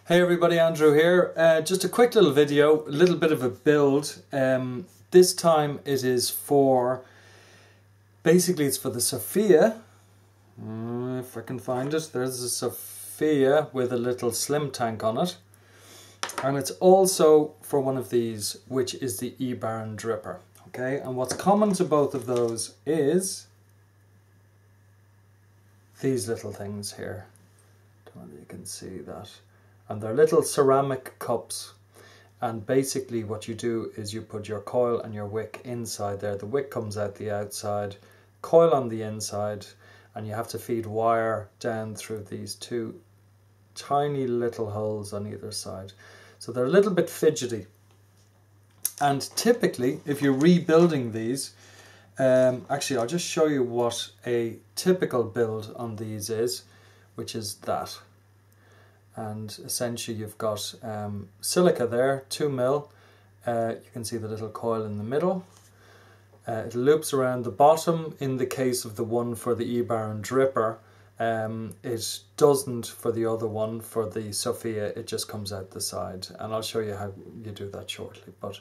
Hey everybody, Andrew here. Just a quick little video, a little bit of a build. This time it is for, basically it's for the Sophia. If I can find it, there's a Sophia with a little slim tank on it. And it's also for one of these, which is the E-Baron dripper. Okay, and what's common to both of those is these little things here. I don't know if you can see that. And they're little ceramic cups, and basically what you do is you put your coil and your wick inside there. The wick comes out the outside, coil on the inside, and you have to feed wire down through these two tiny little holes on either side. So they're a little bit fidgety. And typically, if you're rebuilding these, actually I'll just show you what a typical build on these is, which is that. And essentially you've got silica there, 2 mil. You can see the little coil in the middle. It loops around the bottom. In the case of the one for the E-Baron dripper, it doesn't for the other one, for the Sophia, it just comes out the side. And I'll show you how you do that shortly. But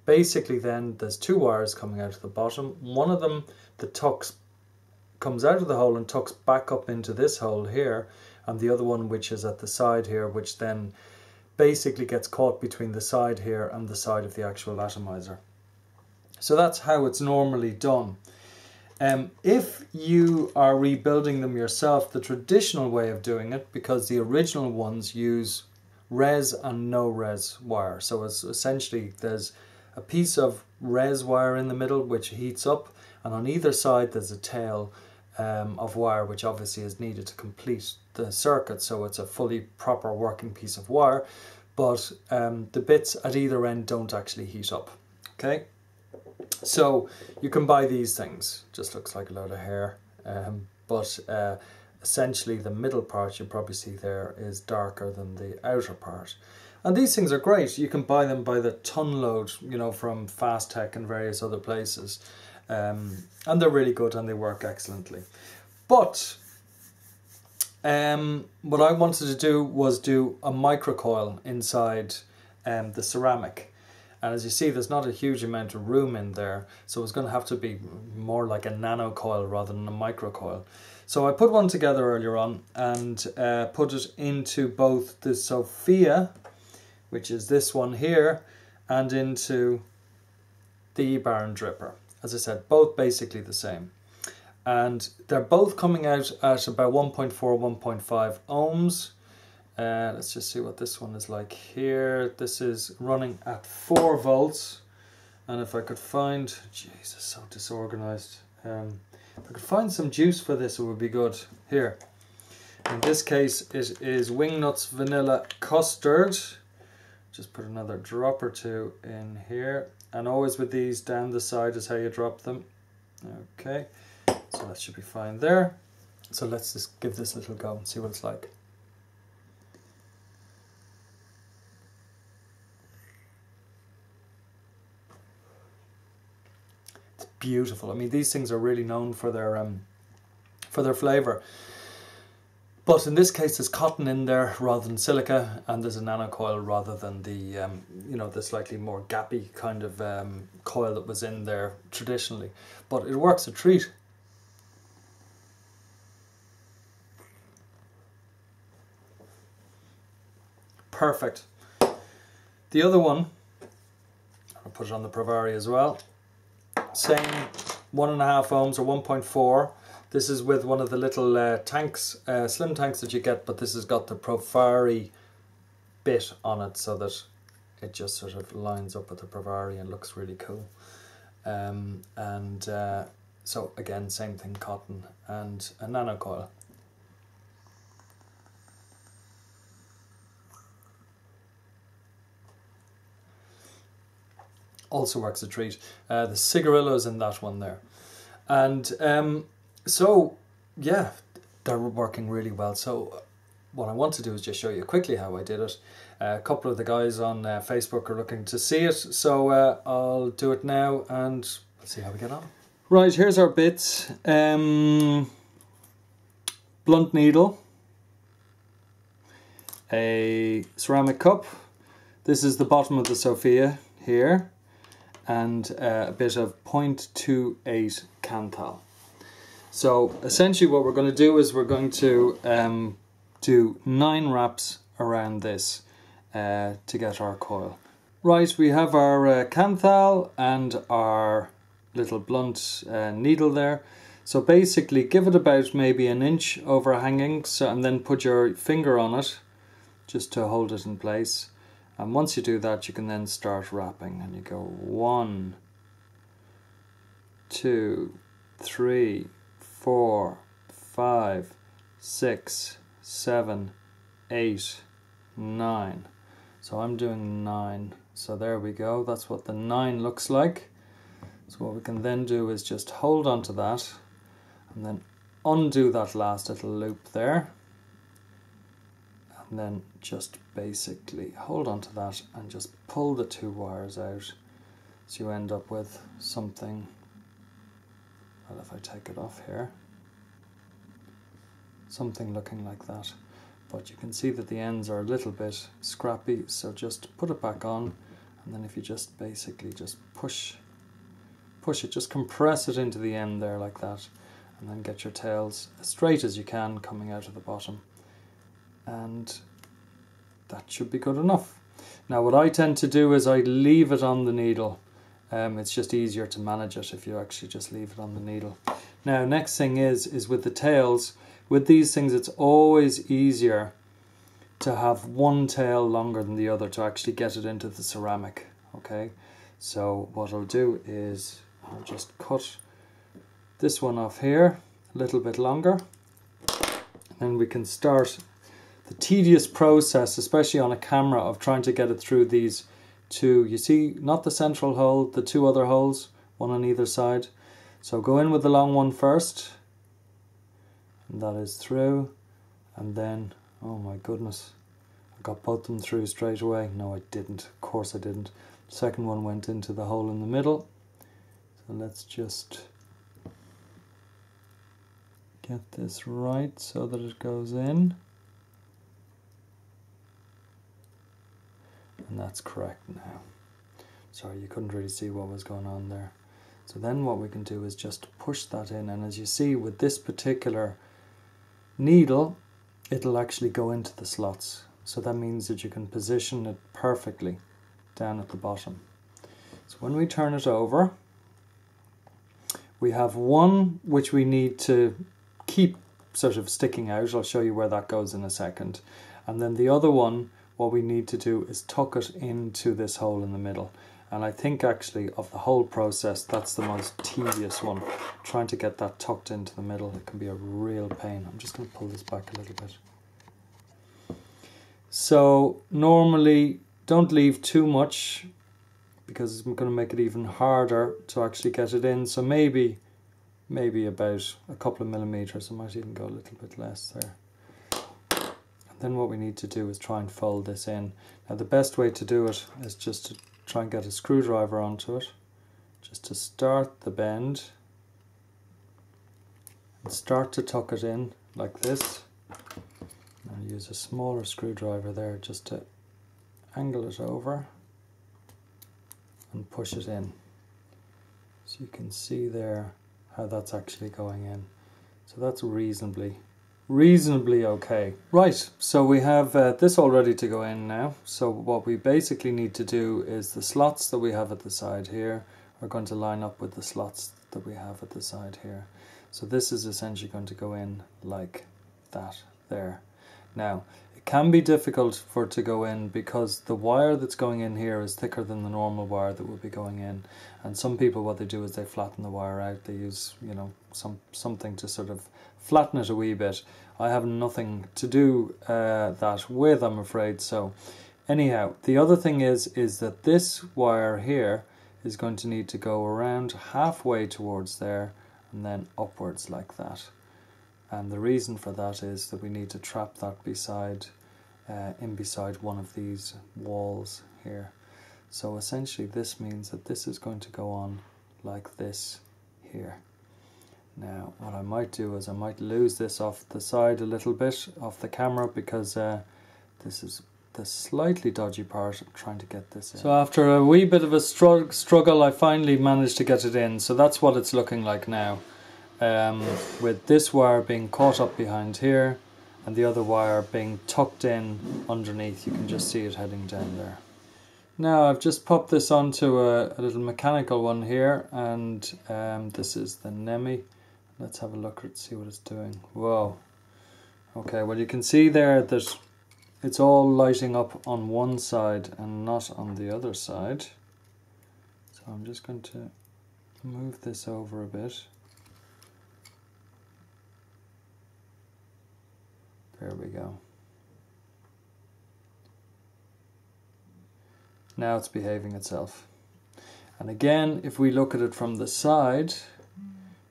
basically then there's 2 wires coming out of the bottom. One of them, the tucks, comes out of the hole and tucks back up into this hole here. And the other one, which is at the side here, which then basically gets caught between the side here and the side of the actual atomizer. So that's how it's normally done. If you are rebuilding them yourself, the traditional way of doing it, because the original ones use res and no res wire. So it's essentially there's a piece of res wire in the middle which heats up, and on either side there's a tail of wire, which obviously is needed to complete the circuit, so it's a fully proper working piece of wire, but the bits at either end don't actually heat up. Okay, so you can buy these things, just looks like a load of hair, but essentially the middle part you probably see there is darker than the outer part. And these things are great. You can buy them by the ton load, you know, from Fast Tech and various other places. And they're really good and they work excellently. But what I wanted to do was do a microcoil inside the ceramic. And as you see, there's not a huge amount of room in there, so it's going to have to be more like a NanoCoil rather than a microcoil. So I put one together earlier on and put it into both the Sophia, which is this one here, and into the E-Baron dripper. As I said, both basically the same. And they're both coming out at about 1.4, 1.5 ohms. Let's just see what this one is like here. This is running at 4 volts. And if I could find, Jesus, so disorganized. If I could find some juice for this, it would be good. Here. In this case, it is Wingnuts Vanilla Custard. Just put another drop or two in here. And always with these, down the side is how you drop them. Okay, so that should be fine there. So let's just give this a little go and see what it's like. It's beautiful. I mean, these things are really known for their flavour. But in this case, there's cotton in there rather than silica, and there's a NanoCoil rather than the, you know, the slightly more gappy kind of coil that was in there traditionally. But it works a treat. Perfect. The other one, I'll put it on the Provari as well. Same 1.5 ohms or 1.4. This is with one of the little tanks, slim tanks that you get, but this has got the Provari bit on it so that it just sort of lines up with the Provari and looks really cool. So again, same thing, cotton and a NanoCoil. Also works a treat. The cigarillo's in that one there. And so, yeah, they're working really well. So what I want to do is just show you quickly how I did it. A couple of the guys on Facebook are looking to see it, so I'll do it now and we'll see how we get on. Right, here's our bits. Blunt needle, a ceramic cup. This is the bottom of the Sophia here, and a bit of 0.28 Kanthal. So essentially what we're going to do is we're going to do 9 wraps around this to get our coil. Right, we have our Kanthal and our little blunt needle there. So basically give it about maybe an inch overhanging, and then put your finger on it just to hold it in place. And once you do that, you can then start wrapping, and you go 1, 2, 3, 4, 5, 6, 7, 8, 9. So I'm doing 9. So there we go. That's what the 9 looks like. So what we can then do is just hold on to that and then undo that last little loop there. And then just basically hold on to that and just pull the 2 wires out. So you end up with something, well, if I take it off here, something looking like that. But you can see that the ends are a little bit scrappy, so just put it back on, and then if you just basically just push it, just compress it into the end there like that, and then get your tails as straight as you can coming out of the bottom. And that should be good enough. Now what I tend to do is I leave it on the needle. It's just easier to manage it if you actually just leave it on the needle. Now next thing is with the tails. With these things it's always easier to have one tail longer than the other to actually get it into the ceramic. Okay, so what I'll do is I'll just cut this one off here a little bit longer, and then we can start the tedious process, especially on a camera, of trying to get it through these 2, you see, not the central hole, the 2 other holes, one on either side. So go in with the long one first, and that is through, and then, oh my goodness, I got both of them through straight away. No, I didn't, of course I didn't. The second one went into the hole in the middle. So let's just get this right so that it goes in. And that's correct now. Sorry, you couldn't really see what was going on there. So then what we can do is just push that in, and as you see with this particular needle, it'll actually go into the slots. So that means that you can position it perfectly down at the bottom. So when we turn it over, we have one which we need to keep sort of sticking out. I'll show you where that goes in a second. And then the other one, what we need to do is tuck it into this hole in the middle. And I think actually of the whole process, that's the most tedious one. Trying to get that tucked into the middle, it can be a real pain. I'm just going to pull this back a little bit. So normally don't leave too much, because it's going to make it even harder to actually get it in. So maybe about a couple of millimeters. I might even go a little bit less there. Then what we need to do is try and fold this in. Now the best way to do it is just to try and get a screwdriver onto it, just to start the bend and start to tuck it in like this. I'll use a smaller screwdriver there just to angle it over and push it in. So you can see there how that's actually going in. So that's reasonably okay. Right, so we have this all ready to go in now. So what we basically need to do is the slots that we have at the side here are going to line up with the slots that we have at the side here. So this is essentially going to go in like that there. Now, it can be difficult for it to go in because the wire that's going in here is thicker than the normal wire that will be going in. And some people, what they do is they flatten the wire out. They use, you know, something to sort of flatten it a wee bit. I have nothing to do that with, I'm afraid. So anyhow, the other thing is that this wire here is going to need to go around halfway towards there and then upwards like that. And the reason for that is that we need to trap that beside one of these walls here. So essentially this means that this is going to go on like this here. Now what I might do is I might lose this off the side a little bit off the camera because this is the slightly dodgy part of trying to get this in. So after a wee bit of a struggle, I finally managed to get it in. So that's what it's looking like now. With this wire being caught up behind here and the other wire being tucked in underneath. You can just see it heading down there. Now I've just popped this onto a little mechanical one here, and this is the Nemi. Let's have a look at see what it's doing. Whoa. Okay, well you can see there that it's all lighting up on one side and not on the other side. So I'm just going to move this over a bit. There we go. Now it's behaving itself. And again, if we look at it from the side,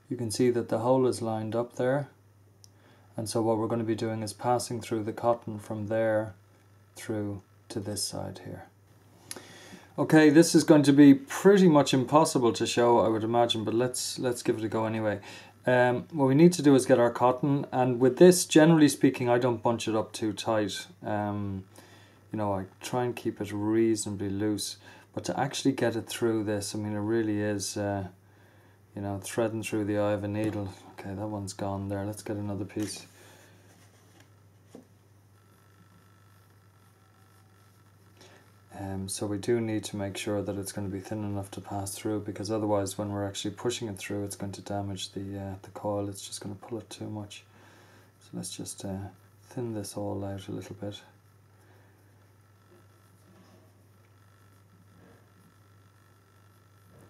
you can see that the hole is lined up there. And so what we're going to be doing is passing through the cotton from there through to this side here. Okay, this is going to be pretty much impossible to show, I would imagine, but let's give it a go anyway. What we need to do is get our cotton, and with this, generally speaking, I don't bunch it up too tight. You know, I try and keep it reasonably loose, but to actually get it through this, I mean, it really is, you know, threading through the eye of a needle. Okay, that one's gone there. Let's get another piece. So we do need to make sure that it's going to be thin enough to pass through, because otherwise when we're actually pushing it through, it's going to damage the coil. It's just going to pull it too much. So let's just thin this all out a little bit.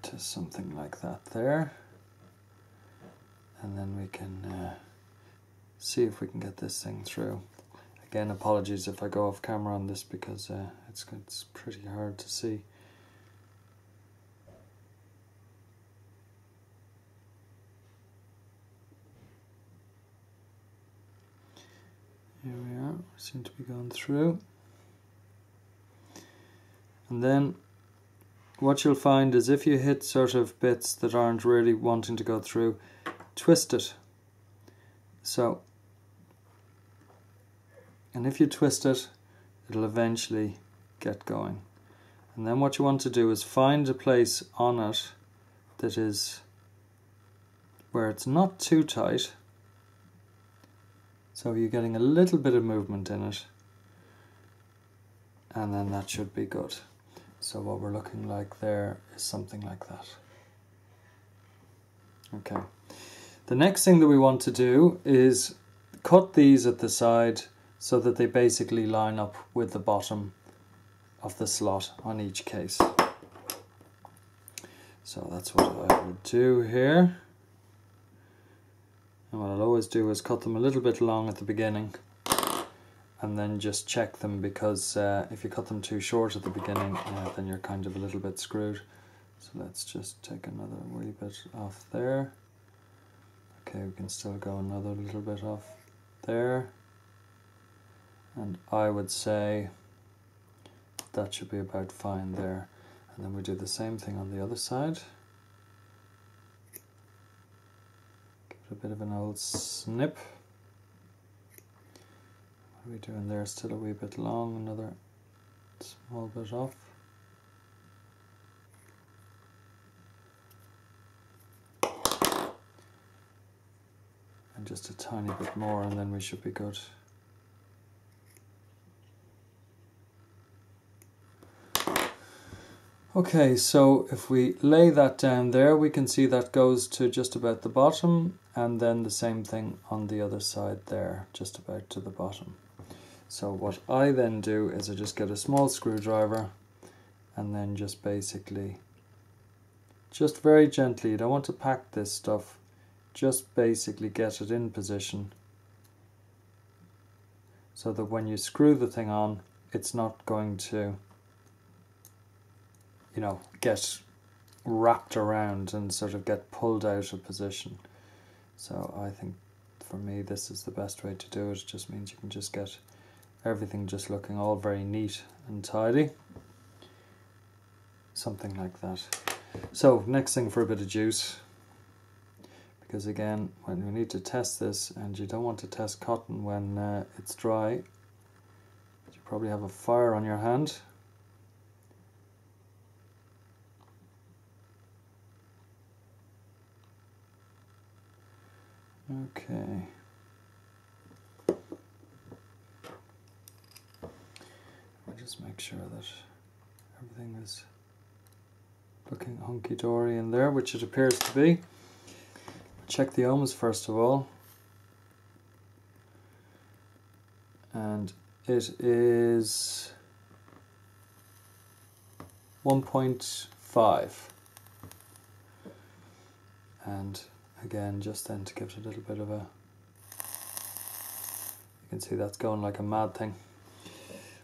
To something like that there. And then we can see if we can get this thing through. Again, apologies if I go off camera on this, because it's pretty hard to see. Here we are, we seem to be going through. And then what you'll find is if you hit sort of bits that aren't really wanting to go through, twist it. So, and if you twist it, it'll eventually get going. And then what you want to do is find a place on it that is where it's not too tight, so you're getting a little bit of movement in it, and then that should be good. So what we're looking like there is something like that. Okay. The next thing that we want to do is cut these at the side so that they basically line up with the bottom of the slot on each case. So that's what I would do here. And what I'll always do is cut them a little bit long at the beginning, and then just check them, because if you cut them too short at the beginning, then you're kind of a little bit screwed. So let's just take another wee bit off there. Okay, we can still go another little bit off there. And I would say that should be about fine there. And then we do the same thing on the other side. Give it a bit of an old snip. What are we doing there? Still a wee bit long, another small bit off. And just a tiny bit more, and then we should be good. Okay, so if we lay that down there, we can see that goes to just about the bottom, and then the same thing on the other side there, just about to the bottom. So what I then do is I just get a small screwdriver, and then just basically, just very gently, you don't want to pack this stuff, just basically get it in position so that when you screw the thing on, it's not going to, you know, get wrapped around and sort of get pulled out of position. So I think for me this is the best way to do it. It just means you can just get everything just looking all very neat and tidy. Something like that. So next thing for a bit of juice, because again, when we need to test this, and you don't want to test cotton when it's dry, you probably have a fire on your hand. Okay. I'll just make sure that everything is looking hunky-dory in there, which it appears to be. Check the ohms first of all. And it is 1.5. And again, just then to give it a little bit of a, you can see that's going like a mad thing.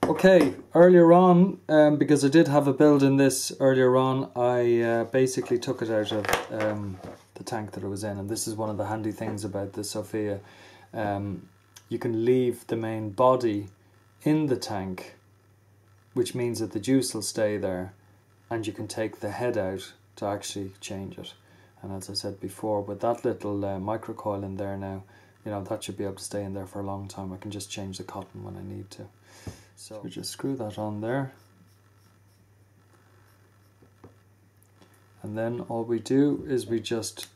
Okay, earlier on, because I did have a build in this earlier on, I basically took it out of the tank that it was in, and this is one of the handy things about the Sophia. You can leave the main body in the tank, which means that the juice will stay there, and you can take the head out to actually change it. And as I said before, with that little microcoil in there now, you know, that should be able to stay in there for a long time. I can just change the cotton when I need to. So we just screw that on there. And then all we do is we just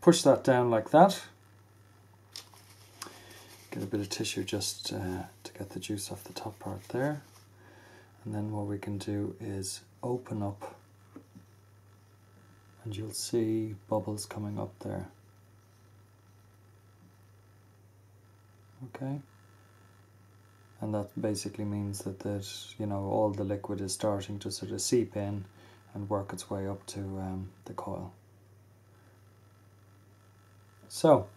push that down like that. Get a bit of tissue just to get the juice off the top part there. And then what we can do is open up, and you'll see bubbles coming up there. Okay. And that basically means that you know, all the liquid is starting to sort of seep in and work its way up to the coil. So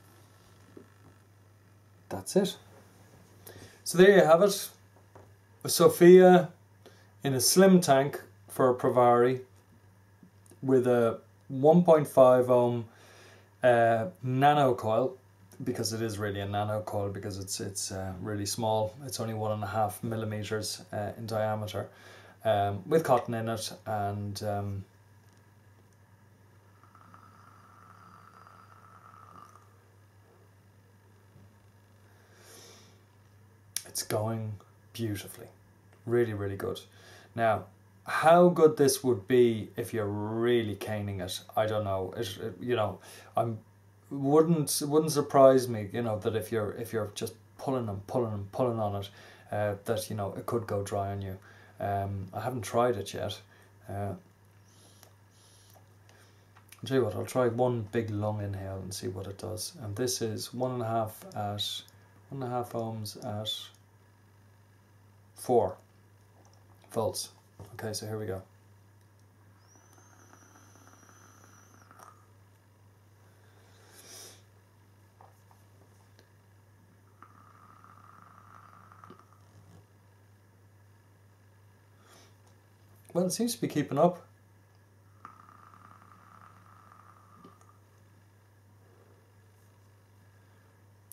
that's it. So there you have it. A Sophia in a slim tank for a Provari with a 1.5 ohm NanoCoil, because it is really a NanoCoil, because it's really small. It's only 1.5 millimeters in diameter, with cotton in it, and it's going beautifully. Really, really good. Now, how good this would be if you're really caning it, I don't know. You know, wouldn't surprise me, you know, that if you're just pulling and pulling and pulling on it, that, you know, it could go dry on you. I haven't tried it yet. I'll tell you what, I'll try one big long inhale and see what it does. And this is 1.5 ohms at 4 volts. Okay, so here we go. Well, it seems to be keeping up.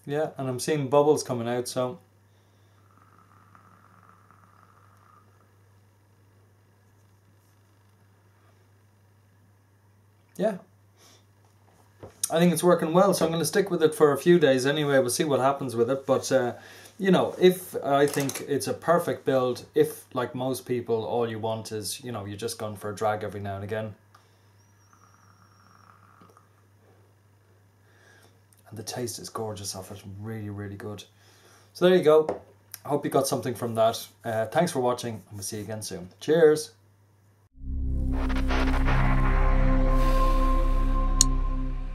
Yeah, and I'm seeing bubbles coming out, so yeah, I think it's working well, so I'm going to stick with it for a few days anyway. We'll see what happens with it, but you know, I think it's a perfect build if, like most people, all you want is, you know, you're just going for a drag every now and again. And the taste is gorgeous of it, really, really good. So there you go. I hope you got something from that. Thanks for watching, and we'll see you again soon. Cheers!